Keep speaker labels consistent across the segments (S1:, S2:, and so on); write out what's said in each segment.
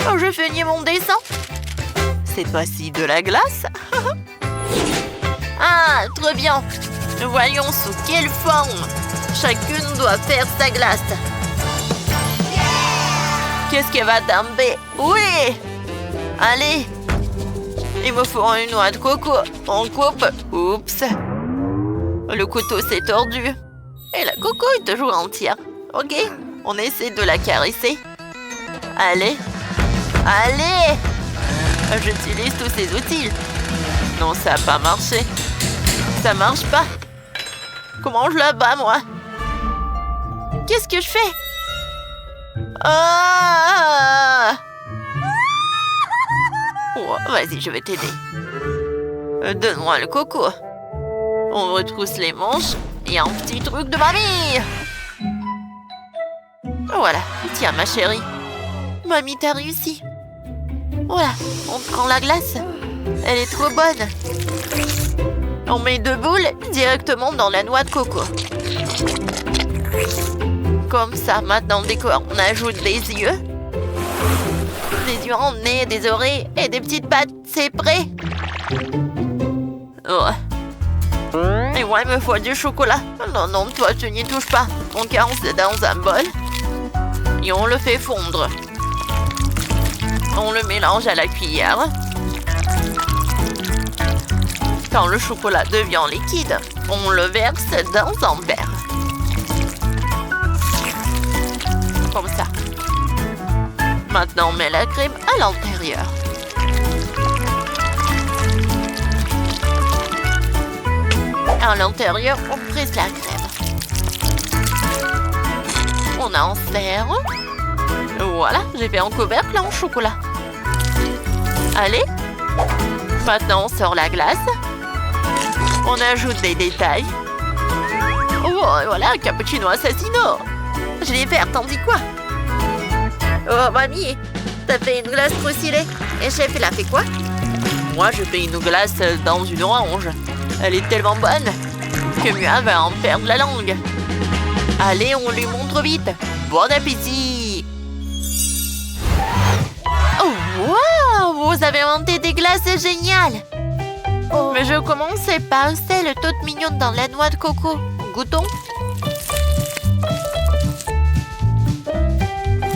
S1: Oh, je finis mon dessin. Cette fois-ci de la glace. Ah, trop bien. Voyons sous quelle forme. Chacune doit faire sa glace. Qu'est-ce qu'elle va tomber? Oui. Allez. Il me faut une noix de coco. On coupe. Oups. Le couteau s'est tordu. Et la coco est toujours entière. Ok, on essaie de la caresser. Allez. Allez. J'utilise tous ces outils. Non, ça n'a pas marché. Ça marche pas. Comment je la bats, moi? Qu'est-ce que je fais? Ah! Oh, vas-y, je vais t'aider. Donne-moi le coco. On retrousse les manches et un petit truc de mamie. Voilà, tiens ma chérie. Mamie, t'as réussi. Voilà, on prend la glace. Elle est trop bonne. On met 2 boules directement dans la noix de coco. Comme ça, maintenant on décore. On ajoute des yeux. Des yeux en nez, des oreilles et des petites pattes. C'est prêt. Oh. Et moi, il me faut du chocolat. Non, non, toi, tu n'y touches pas. On caresse dans un bol. Et on le fait fondre. On le mélange à la cuillère. Quand le chocolat devient liquide, on le verse dans un verre. Comme ça. Maintenant, on met la crème à l'intérieur. À l'intérieur, on presse la crème. On insère. Voilà, j'ai fait un couvercle en chocolat. Allez. Maintenant, on sort la glace. On ajoute des détails. Oh, voilà, un cappuccino assassino. Je l'ai fait, t'en dis quoi? Oh, mamie, t'as fait une glace trop stylée. Et chef, il a fait quoi? Moi, je fais une glace dans une orange. Elle est tellement bonne que Mua va en perdre la langue. Allez, on lui montre vite. Bon appétit! Oh, wow! Vous avez inventé des glaces géniales! Oh. Mais je commençais par celle toute mignonne dans la noix de coco. Goûtons.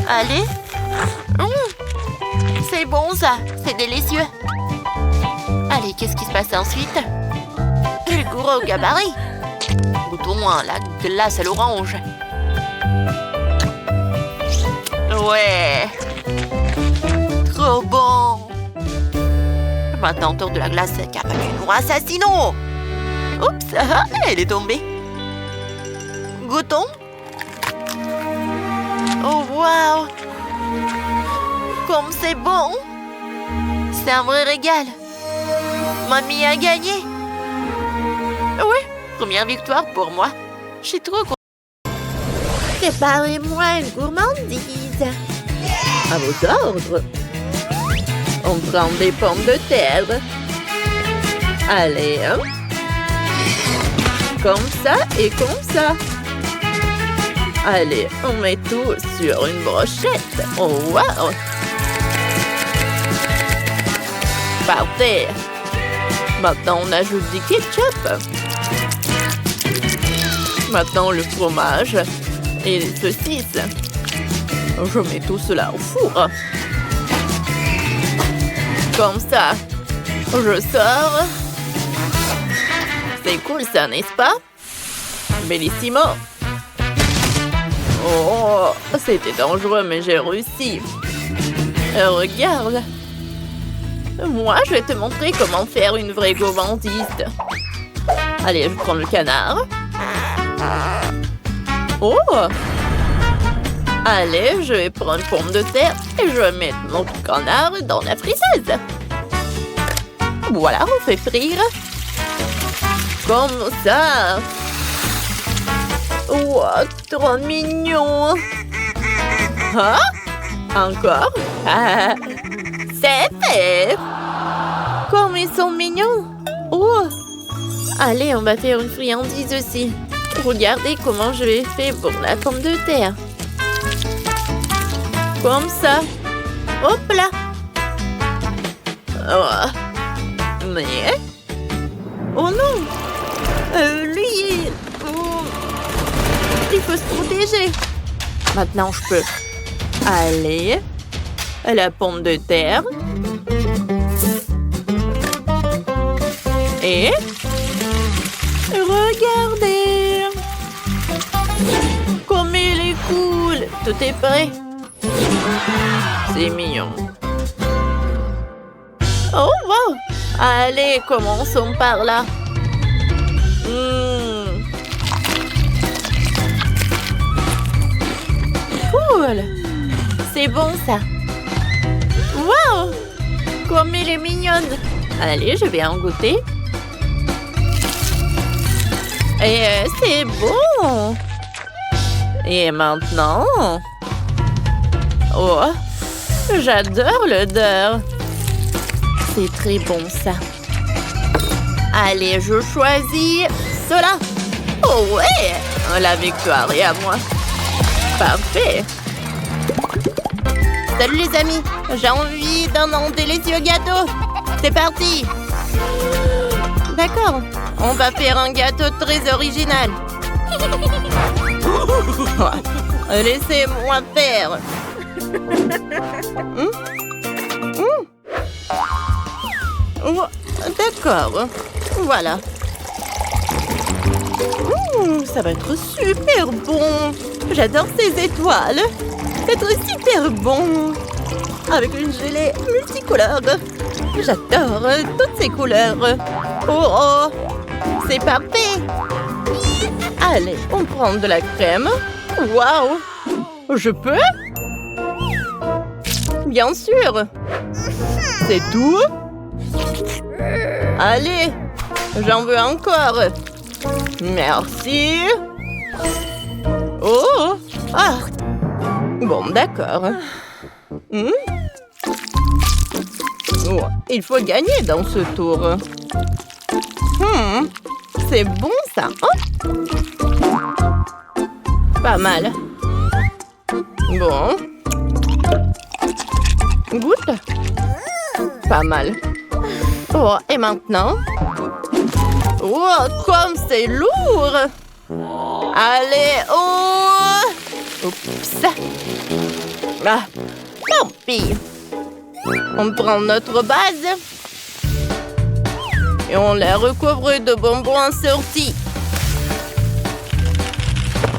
S1: Allez. C'est bon ça, c'est délicieux. Allez, qu'est-ce qui se passe ensuite? Le gros gabarit. Goûtons la glace à l'orange. Ouais. Trop bon. Maintenant, tour de la glace cappuccino assassino. Oups, elle est tombée. Goûtons. Oh, wow. Comme c'est bon. C'est un vrai régal. Mamie a gagné. Oui, première victoire pour moi. Je suis trop contente. Préparez-moi une gourmandise. À vos ordres. On prend des pommes de terre. Allez, hein. Comme ça et comme ça. Allez, on met tout sur une brochette. Oh, wow. Parfait. Maintenant, on ajoute du ketchup. Maintenant, le fromage et les saucisses. Je mets tout cela au four. Comme ça, je sors. C'est cool ça, n'est-ce pas? Bellissimo. Oh, c'était dangereux, mais j'ai réussi. Regarde. Moi, je vais te montrer comment faire une vraie gourmandise. Allez, je prends le canard. Oh! Allez, je vais prendre une pomme de terre et je vais mettre mon canard dans la friseuse. Voilà, on fait frire. Comme ça. Oh, trop mignon. Ah, encore. Ah, c'est fait. Comme ils sont mignons. Oh. Allez, on va faire une friandise aussi. Regardez comment je l'ai fait pour la pomme de terre. Comme ça. Hop là. Oh. Mais... Oh non. Lui... Oh. Il faut se protéger. Maintenant, je peux. Allez. La pomme de terre. Et... Regardez. Comme il est cool. Tout est prêt. C'est mignon. Oh, wow. Allez, commençons par là. Cool. C'est bon, ça. Wow. Comme elle est mignonne. Allez, je vais en goûter. Et c'est bon. Et maintenant... Oh, j'adore l'odeur. C'est très bon, ça. Allez, je choisis cela. Oh ouais, la victoire est à moi. Parfait. Salut les amis, j'ai envie d'un délicieux gâteau. C'est parti. D'accord, on va faire un gâteau très original. Laissez-moi faire. Oh, d'accord, voilà. Ça va être super bon. J'adore ces étoiles. Ça va être super bon. Avec une gelée multicolore. J'adore toutes ces couleurs. Oh, c'est parfait. Allez, on prend de la crème. Waouh. Je peux? Bien sûr. C'est tout? Allez, j'en veux encore. Merci. Oh, ah. Bon, d'accord. Oh, il faut gagner dans ce tour. C'est bon, ça. Oh. Pas mal. Bon. Goûte. Pas mal. Oh, et maintenant? Oh, comme c'est lourd! Allez, oh! Oups! Ah, tant pis. On prend notre base et on la recouvre de bonbons assortis.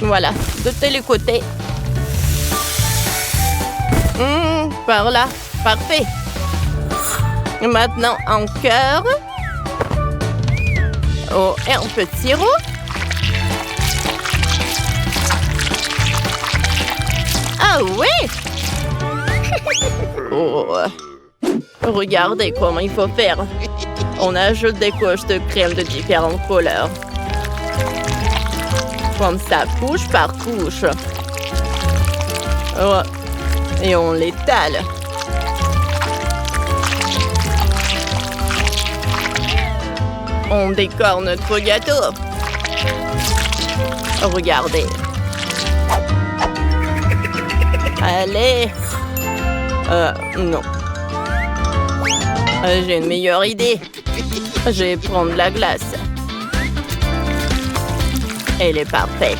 S1: Voilà, de tous les côtés. Par là, parfait. Maintenant, un cœur. Oh, et un peu de sirop. Ah oui! Oh. Regardez comment il faut faire. On ajoute des couches de crème de différentes couleurs. Comme ça, couche par couche. Oh. Et on l'étale. On décore notre gâteau. Regardez. Allez. Non. J'ai une meilleure idée. Je vais prendre la glace. Elle est parfaite.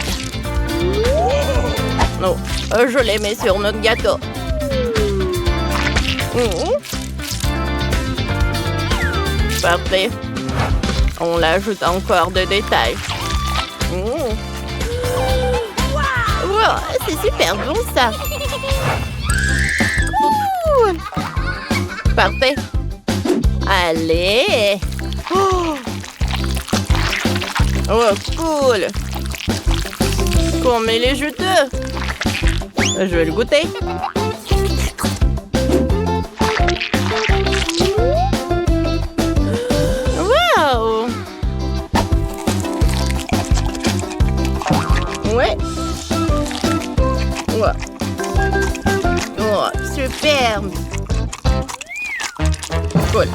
S1: Non, je les mets sur notre gâteau. Parfait. On l'ajoute encore de détails. Wow, c'est super bon, ça. Cool. Parfait. Allez. Oh, cool. Comme il est juteux. Je vais le goûter. Wow. Ouais. Ouais. Oh, superbe. Cool.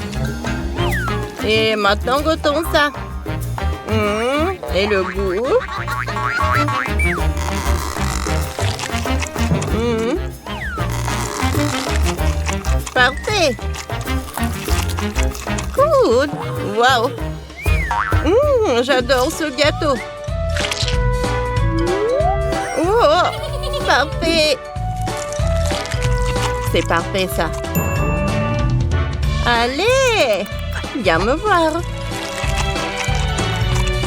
S1: Et maintenant, goûtons ça. Et le goût. Parfait. Cool. Wow. J'adore ce gâteau. Oh, parfait. C'est parfait, ça. Allez, viens me voir.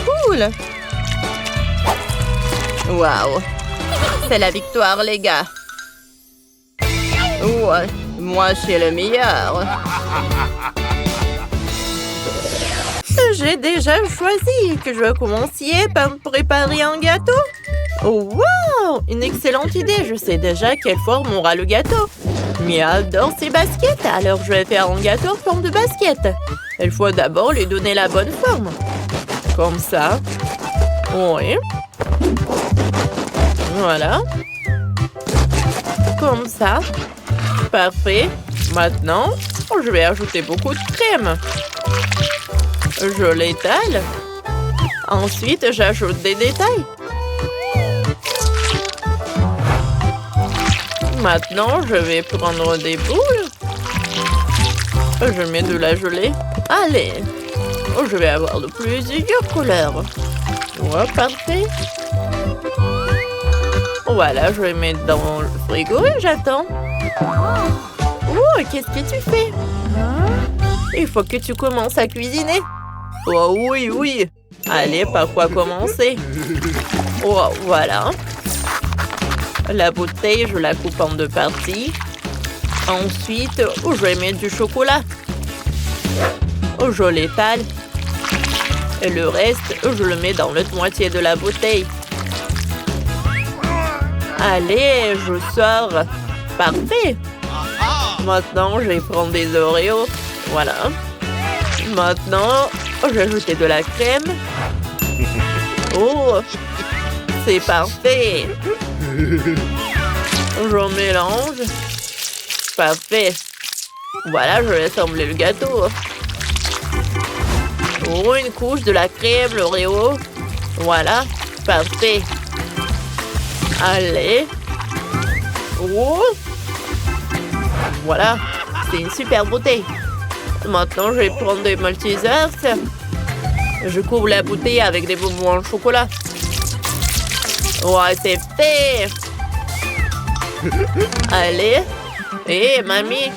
S1: Cool. Wow. C'est la victoire, les gars. Ouais, moi, je suis le meilleur. J'ai déjà choisi que je commenciez par préparer un gâteau. Oh, wow! Une excellente idée. Je sais déjà quelle forme aura le gâteau. Mia adore ses baskets, alors je vais faire un gâteau en forme de basket. Il faut d'abord lui donner la bonne forme. Comme ça. Oui. Voilà. Comme ça. Parfait. Maintenant, je vais ajouter beaucoup de crème. Je l'étale. Ensuite, j'ajoute des détails. Maintenant, je vais prendre des boules. Je mets de la gelée. Allez. Je vais avoir de plusieurs couleurs. Ouais, parfait. Voilà, je vais mettre dans le frigo et j'attends. Oh, qu'est-ce que tu fais? Il faut que tu commences à cuisiner. Oh oui, oui. Allez, par quoi commencer? Oh, voilà. La bouteille, je la coupe en deux parties. Ensuite, je vais mettre du chocolat. Je l'étale. Et le reste, je le mets dans l'autre moitié de la bouteille. Allez, je sors. Parfait. Maintenant, je vais prendre des Oreos. Voilà. Maintenant, je vais ajouter de la crème. Oh, c'est parfait. Je mélange. Parfait. Voilà, je vais assembler le gâteau. Oh, une couche de la crème, l'Oreo. Voilà, parfait. Allez. Oh. Voilà, c'est une super bouteille. Maintenant, je vais prendre des Maltesers. Je couvre la bouteille avec des bonbons au chocolat. Ouais, c'est fait. Allez. Hé, mamie.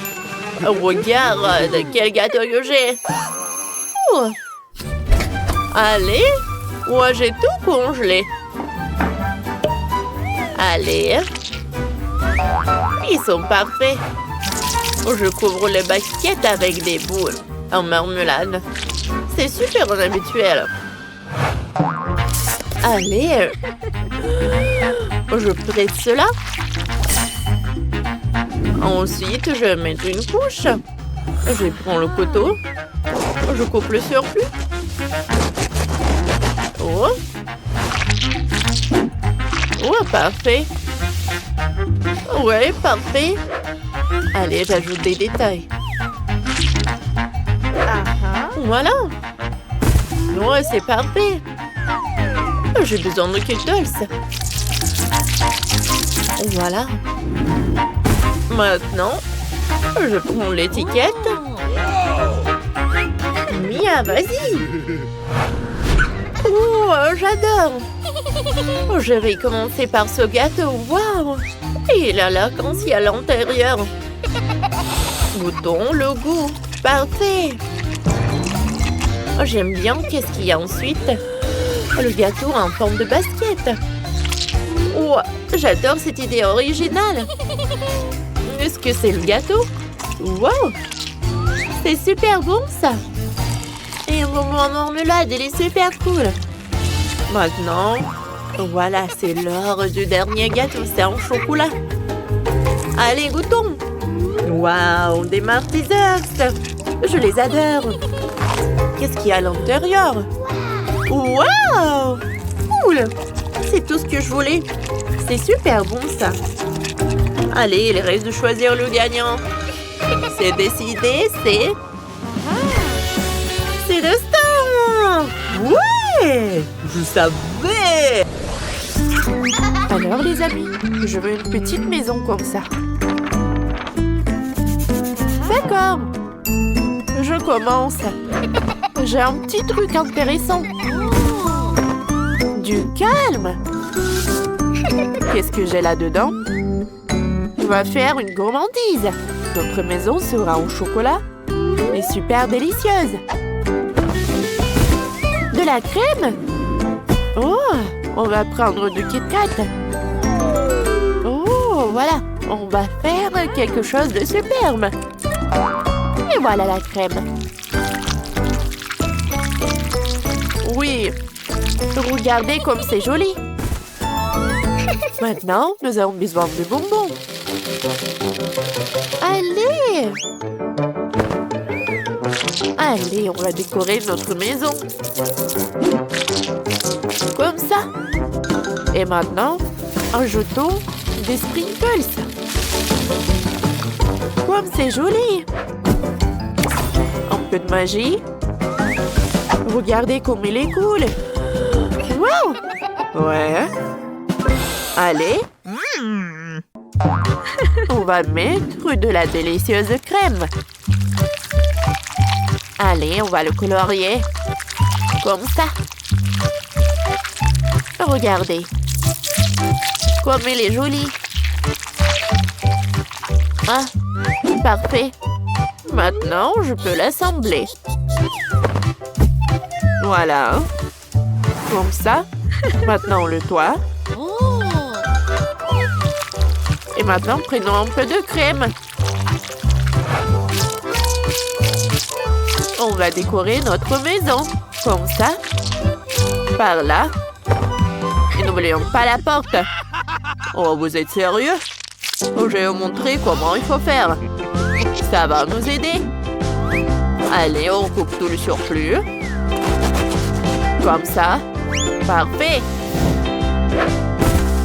S1: Regarde quel gâteau que j'ai. Oh. Allez. Ouais, j'ai tout congelé. Allez. Ils sont parfaits. Je couvre les baskets avec des boules en marmelade. C'est super inhabituel. Allez. Je presse cela. Ensuite, je vais mettre une couche. Je prends le couteau. Je coupe le surplus. Oh. Oh, parfait. Ouais, parfait. Allez, j'ajoute des détails. Voilà. Ouais, c'est parfait. J'ai besoin de Skittles. Voilà. Maintenant, je prends l'étiquette. Mia, vas-y. Oh, j'adore. Je vais commencer par ce gâteau. Waouh. Il a l'arc-en-ciel à l'intérieur. Goûtons le goût. Parfait. J'aime bien. Qu'est-ce qu'il y a ensuite? Le gâteau en forme de basket. Oh, j'adore cette idée originale. Est-ce que c'est le gâteau? Wow. C'est super bon, ça. Et un bonbon en marmelade, il est super cool. Maintenant, voilà, c'est l'heure du dernier gâteau. C'est en chocolat. Allez, goûtons. Waouh, des Maltesers. Je les adore. Qu'est-ce qu'il y a à l'intérieur? Waouh! Cool! C'est tout ce que je voulais. C'est super bon, ça. Allez, il reste de choisir le gagnant. C'est décidé, c'est... C'est le Star! Ouais! Je savais! Alors, les amis, je veux une petite maison comme ça. d'accord. Je commence. J'ai un petit truc intéressant. Du calme. Qu'est-ce que j'ai là-dedans? On va faire une gourmandise. Notre maison sera au chocolat et super délicieuse. De la crème? Oh, on va prendre du Kit Kat. Oh, voilà. On va faire quelque chose de superbe. Et voilà la crème. Oui. Regardez comme c'est joli. Maintenant, nous avons besoin de bonbons. Allez! Allez, on va décorer notre maison. Comme ça. Et maintenant, ajoutons des sprinkles. Comme c'est joli. Un peu de magie. Regardez comme il est cool. Wow! Ouais. Allez. On va mettre de la délicieuse crème. Allez, on va le colorier. Comme ça. Regardez. Comme il est joli. Ah, parfait. Maintenant, je peux l'assembler. Voilà. Comme ça. Maintenant, le toit. Et maintenant, prenons un peu de crème. On va décorer notre maison. Comme ça. Par là. Et n'oublions pas la porte. Oh, vous êtes sérieux? Je vais vous montrer comment il faut faire. Ça va nous aider. Allez, on coupe tout le surplus. Comme ça. Parfait.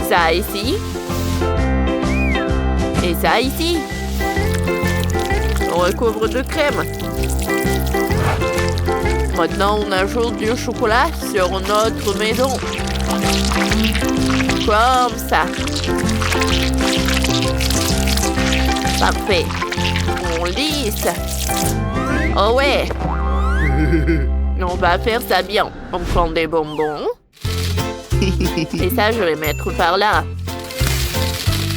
S1: Ça ici. Et ça ici. On recouvre de crème. Maintenant, on ajoute du chocolat sur notre maison. Comme ça. Parfait. On lisse. Oh ouais. On va faire ça bien. On prend des bonbons. Et ça, je vais mettre par là.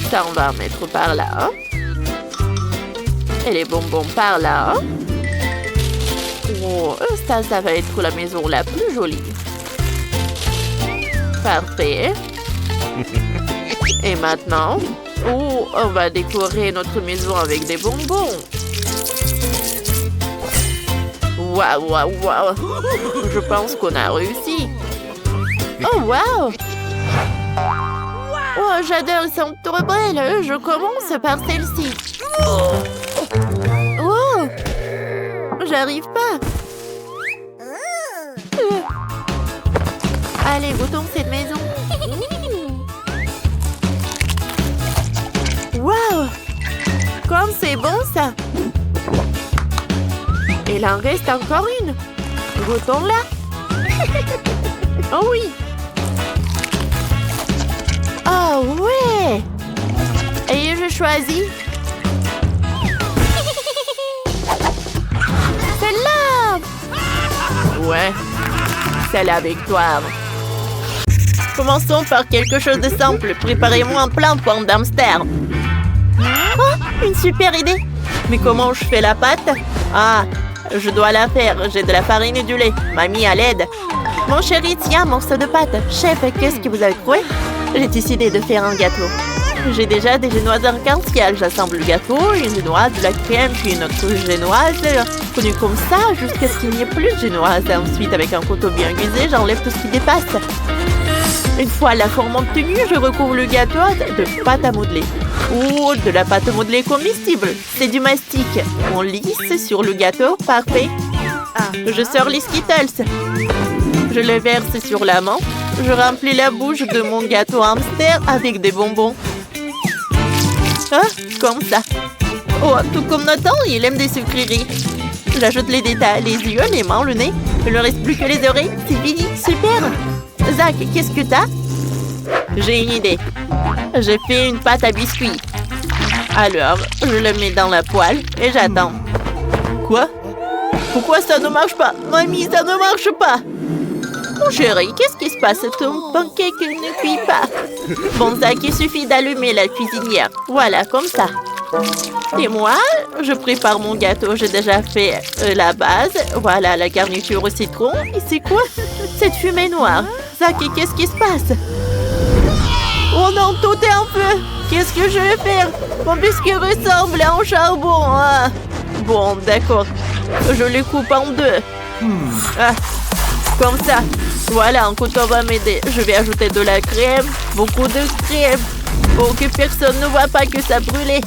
S1: Ça, on va mettre par là. Et les bonbons par là. Oh, ça va être la maison la plus jolie. Parfait. Et maintenant, oh, on va décorer notre maison avec des bonbons. Waouh, waouh, waouh. Je pense qu'on a réussi. Oh, waouh. Oh, j'adore, ils sont trop belles. Je commence par celle-ci. Oh, j'arrive pas. Allez, goûtons cette maison. Waouh! Comme c'est bon, ça! Il en reste encore une. Goûtons-la. Oh oui! Oh ouais! Et je choisis. Celle-là! Ouais, c'est la victoire. Commençons par quelque chose de simple. Préparez-moi un plat pour un hamster. Oh, une super idée. Mais comment je fais la pâte? Ah, je dois la faire. J'ai de la farine et du lait. Mamie, à l'aide. Mon chéri, tiens, un morceau de pâte. Chef, qu'est-ce que vous avez trouvé? J'ai décidé de faire un gâteau. J'ai déjà des génoises arc-en-ciel. J'assemble le gâteau, une génoise, de la crème, puis une autre génoise. Continue comme ça jusqu'à ce qu'il n'y ait plus de génoise. Ensuite, avec un couteau bien aiguisé, j'enlève tout ce qui dépasse. Une fois la forme obtenue, je recouvre le gâteau de pâte à modeler. Ou de la pâte modelée comestible. C'est du mastic. On lisse sur le gâteau. Parfait. Je sors les Skittles. Je les verse sur la main. Je remplis la bouche de mon gâteau hamster avec des bonbons. Ah, comme ça. Oh, tout comme Nathan, il aime des sucreries. J'ajoute les détails, les yeux, les mains, le nez. Il ne reste plus que les oreilles. C'est fini. Super. Zach, qu'est-ce que t'as? J'ai une idée. J'ai fait une pâte à biscuits. Alors, je le mets dans la poêle et j'attends. Quoi? Pourquoi ça ne marche pas? Mamie, ça ne marche pas! Mon chéri, qu'est-ce qui se passe? Ton pancake ne cuit pas. Bon, Zach, il suffit d'allumer la cuisinière. Voilà, comme ça. Et moi, je prépare mon gâteau. J'ai déjà fait la base. Voilà, la garniture au citron. Et c'est quoi? Cette fumée noire. Zach, qu'est-ce qui se passe? Oh non, tout est en feu. Qu'est-ce que je vais faire? Mon biscuit ressemble à un charbon. Ah. Bon, d'accord. Je le coupe en deux. Ah, comme ça. Voilà, un couteau va m'aider. Je vais ajouter de la crème, beaucoup de crème, pour que personne ne voit pas que ça brûlait.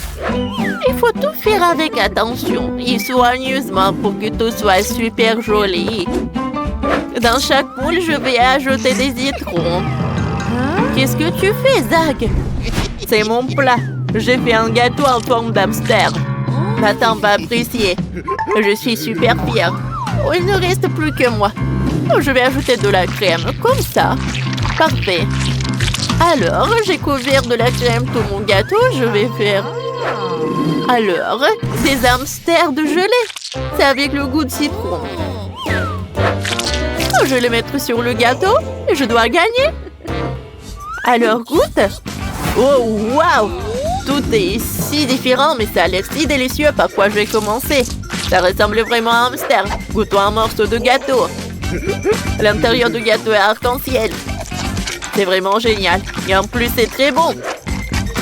S1: Il faut tout faire avec attention et soigneusement pour que tout soit super joli. Dans chaque moule, je vais ajouter des citrons. Qu'est-ce que tu fais, Zach? C'est mon plat. J'ai fait un gâteau en forme d'hamster. Nathan va apprécier. Je suis super fière. Oh, il ne reste plus que moi. Je vais ajouter de la crème, comme ça. Parfait. Alors, j'ai couvert de la crème tout mon gâteau. Je vais faire... Alors, des hamsters de gelée. C'est avec le goût de citron. Je vais les mettre sur le gâteau. Et je dois gagner. Alors, goûte. Oh, waouh! Tout est si différent, mais ça a l'air si délicieux. Par quoi je vais commencer? Ça ressemble vraiment à un hamster. Goûtons un morceau de gâteau. L'intérieur du gâteau est arc-en-ciel. C'est vraiment génial. Et en plus, c'est très bon.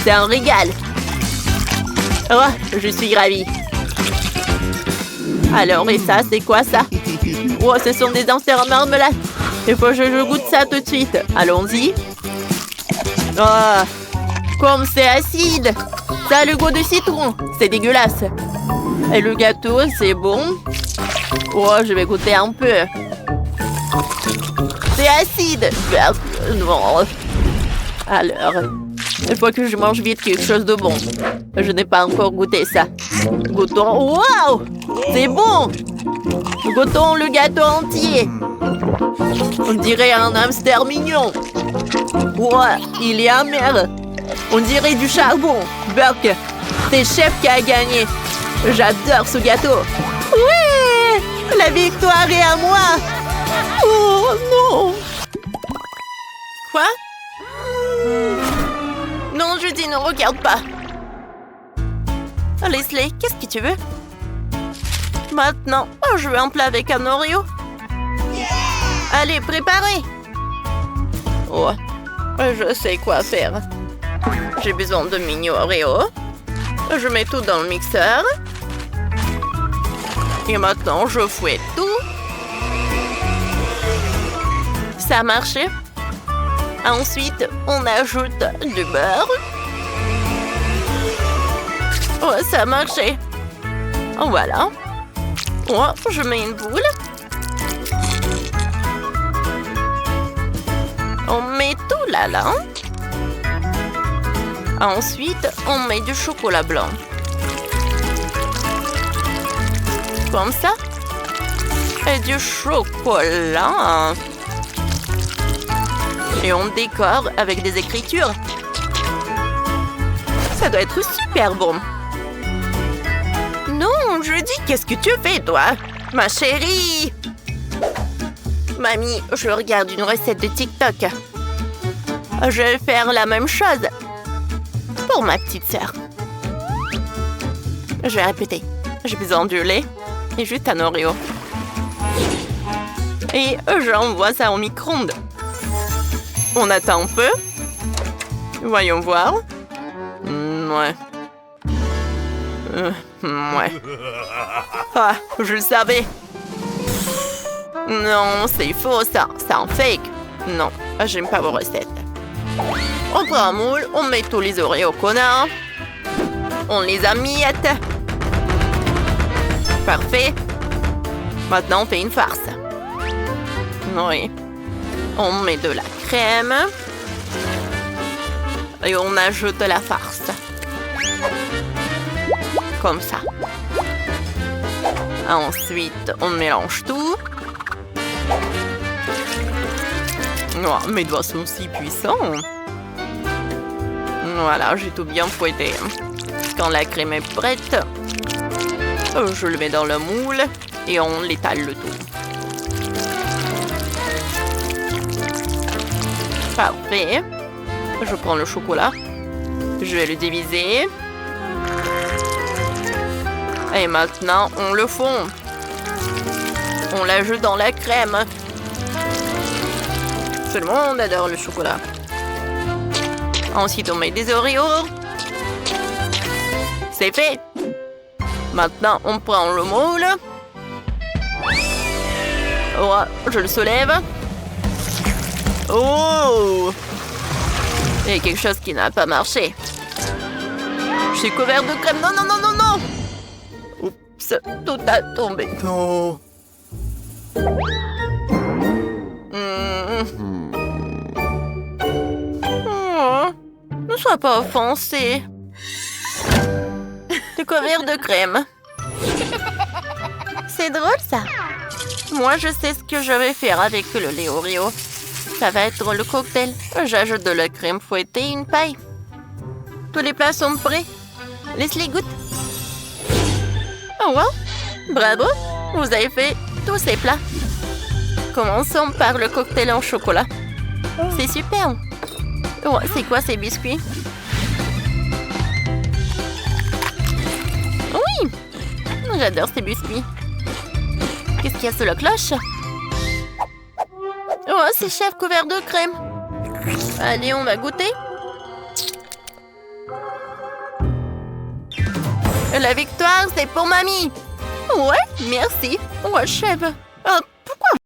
S1: C'est un régal. Oh, je suis ravie. Alors, et ça, c'est quoi ça? Oh, ce sont des hamsters en marmelade. Il faut que je goûte ça tout de suite. Allons-y. Oh, comme c'est acide. Ça a le goût de citron. C'est dégueulasse. Et le gâteau, c'est bon. Oh, je vais goûter un peu. C'est acide. Non. Alors, il faut que je mange vite quelque chose de bon. Je n'ai pas encore goûté ça. Goûtons. Waouh! C'est bon! Goûtons le gâteau entier. On dirait un hamster mignon. Ouais, il est amer. On dirait du charbon. Burke, c'est Chef qui a gagné. J'adore ce gâteau. Ouais! La victoire est à moi. Oh non! Quoi? Non, je dis ne regarde pas. Leslie, qu'est-ce que tu veux? Maintenant, je veux un plat avec un Oreo. Allez, préparez. Oh, je sais quoi faire. J'ai besoin de mini Oreo. Je mets tout dans le mixeur. Et maintenant, je fouette tout. Ça a marché. Ensuite, on ajoute du beurre. Oh, ça a marché. Voilà. Oh, je mets une boule. On met tout là. Ensuite, on met du chocolat blanc. Comme ça. Et du chocolat. Et on décore avec des écritures. Ça doit être super bon. Non, je dis, qu'est-ce que tu fais, toi? Ma chérie! Mamie, je regarde une recette de TikTok. Je vais faire la même chose pour ma petite sœur. Je vais répéter. J'ai besoin de lait et juste un Oreo. Et j'envoie ça au micro-ondes. On attend un peu. Voyons voir. Ouais. Ouais. Ah, je le savais. Non, c'est faux ça. C'est un fake. Non, j'aime pas vos recettes. On prend un moule, on met tous les Oreos qu'on a. On les amiette. Parfait. Maintenant, on fait une farce. Oui. On met de la crème. Et on ajoute de la farce. Comme ça. Ensuite, on mélange tout. Oh, mes doigts sont si puissants. Voilà, j'ai tout bien fouetté. Quand la crème est prête, Je le mets dans le moule et on l'étale le tout. Parfait. Je prends le chocolat. Je vais le diviser. Et maintenant, on le fond. On l'ajoute dans la crème. Tout le monde adore le chocolat. Ensuite, on met des Oreos. C'est fait. Maintenant, on prend le moule. Oh, je le soulève. Oh! Il y a quelque chose qui n'a pas marché. Je suis couvert de crème. Non, non, non, non, non! Oups, tout a tombé. Oh. Oh, ne sois pas offensé. T'es couvert de crème. C'est drôle, ça. Moi, je sais ce que je vais faire avec le lait Oreo. Ça va être le cocktail. J'ajoute de la crème fouettée et une paille. Tous les plats sont prêts. Laisse-les goûter. Oh, wow. Bravo. Vous avez fait tous ces plats. Commençons par le cocktail en chocolat. C'est super. Oh, c'est quoi ces biscuits? Oui. J'adore ces biscuits. Qu'est-ce qu'il y a sous la cloche? Oh, c'est chef couvert de crème. Allez, on va goûter. La victoire, c'est pour mamie. Ouais, merci. Ouais, chef. Pourquoi